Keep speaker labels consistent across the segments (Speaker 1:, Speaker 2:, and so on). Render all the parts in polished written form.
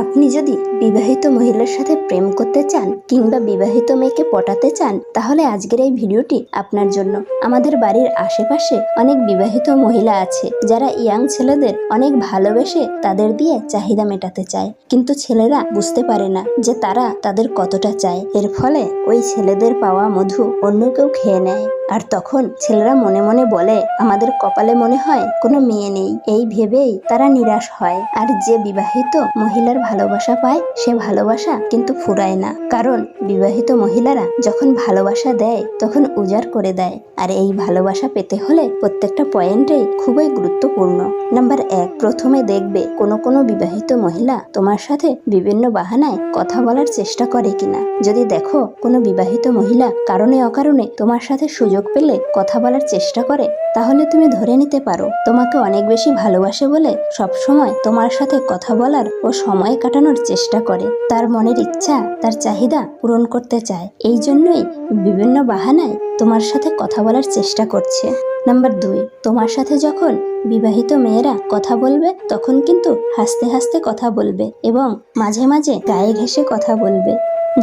Speaker 1: আপনি যদি বিবাহিত মহিলার সাথে প্রেম করতে চান কিংবা বিবাহিত মেয়েকে পটাতে চান, তাহলে আজকের এই ভিডিওটি আপনার জন্য। আমাদের বাড়ির আশেপাশে অনেক বিবাহিত মহিলা আছে যারা ইয়াং ছেলেদের অনেক ভালোবেসে তাদের দিয়ে চাহিদা মেটাতে চায়, কিন্তু ছেলেরা বুঝতে পারে না যে তারা তাদের কতটা চায়। এর ফলে ওই ছেলেদের পাওয়া মধু অন্য কেউ খেয়ে নেয়, আর তখন ছেলেরা মনে মনে বলে আমাদের কপালে মনে হয় কোনো মেয়ে নেই। এই ভেবেই তারা নিরাশ হয়। আর যে বিবাহিত মহিলার ভালোবাসা পায় সে ভালোবাসা কিন্তু ফুরায় না, কারণ বিবাহিত মহিলারা যখন ভালোবাসা দেয় তখন উজাড় করে দেয়। আর এই ভালোবাসা পেতে হলে প্রত্যেকটা পয়েন্টেই খুবই গুরুত্বপূর্ণ। নাম্বার 1, প্রথমে দেখবে কোনো বিবাহিত মহিলা তোমার সাথে বিভিন্ন বাহানায় কথা বলার চেষ্টা করে কিনা। যদি দেখো কোনো বিবাহিত মহিলা কারণে অকারণে তোমার সাথে সুযোগ পেলে কথা বলার চেষ্টা করে, তাহলে তুমি ধরে নিতে পারো তোমাকে অনেক বেশি ভালোবাসে বলে সবসময় তোমার সাথে কথা বলার ও সময় কাটানোর চেষ্টা করে। তার মনের ইচ্ছা, তার চাহিদা পূরণ করতে চায়, এই জন্যই বিভিন্ন বাহানায় তোমার সাথে কথা বলার চেষ্টা করছে। নাম্বার 2, তোমার সাথে যখন বিবাহিত মেয়েরা কথা বলবে তখন কিন্তু হাসতে হাসতে কথা বলবে এবং মাঝে মাঝে গায়ে ঘেঁষে কথা বলবে।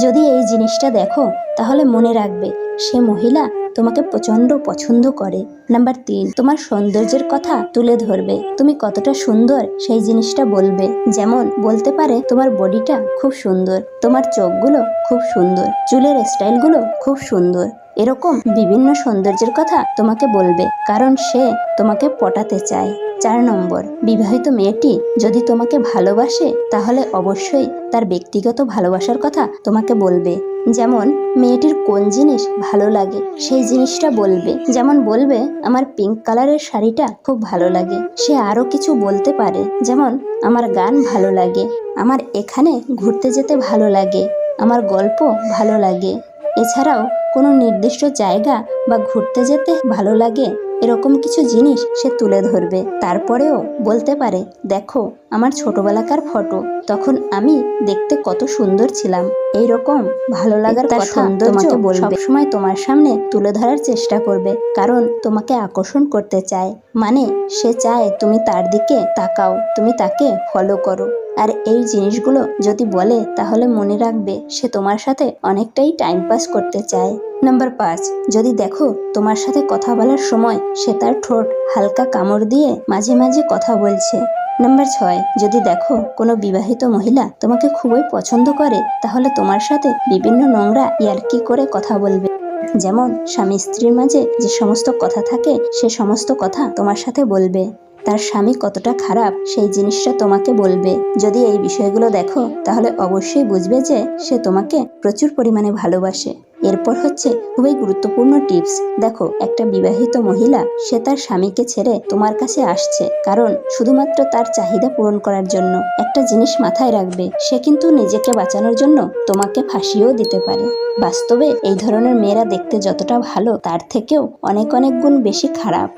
Speaker 1: যদি এই জিনিসটা দেখো তাহলে মনে রাখবে সে মহিলা তোমাকে প্রচন্ড পছন্দ করে। নাম্বার 3, তোমার সৌন্দর্যের কথা তুলে ধরবে। তুমি কতটা সুন্দর সেই জিনিসটা বলবে। যেমন বলতে পারে তোমার বডিটা খুব সুন্দর, তোমার চোখগুলো খুব সুন্দর, চুলের স্টাইলগুলো খুব সুন্দর। এরকম বিভিন্ন সৌন্দর্যের কথা তোমাকে বলবে, কারণ সে তোমাকে পটাতে চায়। 4 নম্বর, বিবাহিত মেয়েটি যদি তোমাকে ভালোবাসে তাহলে অবশ্যই তার ব্যক্তিগত ভালোবাসার কথা তোমাকে বলবে। যেমন মেয়েটির কোন জিনিস ভালো লাগে সেই জিনিসটা বলবে। যেমন বলবে আমার পিঙ্ক কালারের শাড়িটা খুব ভালো লাগে। সে আরও কিছু বলতে পারে, যেমন আমার গান ভালো লাগে, আমার এখানে ঘুরতে যেতে ভালো লাগে, আমার গল্প ভালো লাগে। এছাড়াও কোনো নির্দিষ্ট জায়গা বা ঘুরতে যেতে ভালো লাগে, এরকম কিছু জিনিস সে তুলে ধরবে। তারপরেও বলতে পারে দেখো আমার ছোটবেলাকার ফটো, তখন আমি দেখতে কত সুন্দর ছিলাম। এইরকম ভালো লাগার কথা তোমাকে বলবে। সবসময় তোমার সামনে তুলে ধরার চেষ্টা করবে, কারণ তোমাকে আকর্ষণ করতে চায়। মানে সে চায় তুমি তার দিকে তাকাও, তুমি তাকে ফলো করো। আর এই জিনিসগুলো যদি বলে তাহলে মনে রাখবে সে তোমার সাথে অনেকটাই টাইম পাস করতে চায়। নাম্বার 5, যদি দেখো তোমার সাথে কথা বলার সময় সে তার ঠোঁট হালকা কামড় দিয়ে মাঝে মাঝে কথা বলছে। নাম্বার 6, যদি দেখো কোনো বিবাহিত মহিলা তোমাকে খুবই পছন্দ করে, তাহলে তোমার সাথে বিভিন্ন নোংরা ইয়ার্কি করে কথা বলবে। যেমন স্বামী স্ত্রীর মাঝে যে সমস্ত কথা থাকে সে সমস্ত কথা তোমার সাথে বলবে। তার স্বামী কতটা খারাপ সেই জিনিসটা তোমাকে বলবে। যদি এই বিষয়গুলো দেখো তাহলে অবশ্যই বুঝবে যে সে তোমাকে প্রচুর পরিমাণে ভালোবাসে। এরপর হচ্ছে খুবই গুরুত্বপূর্ণ টিপস। দেখো একটা বিবাহিত মহিলা সে তার স্বামীকে ছেড়ে তোমার কাছে আসছে কারণ শুধুমাত্র তার চাহিদা পূরণ করার জন্য। একটা জিনিস মাথায় রাখবে, সে কিন্তু নিজেকে বাঁচানোর জন্য তোমাকে ফাঁসিও দিতে পারে। বাস্তবে এই ধরনের মেয়েরা দেখতে যতটা ভালো তার থেকেও অনেক গুণ বেশি খারাপ।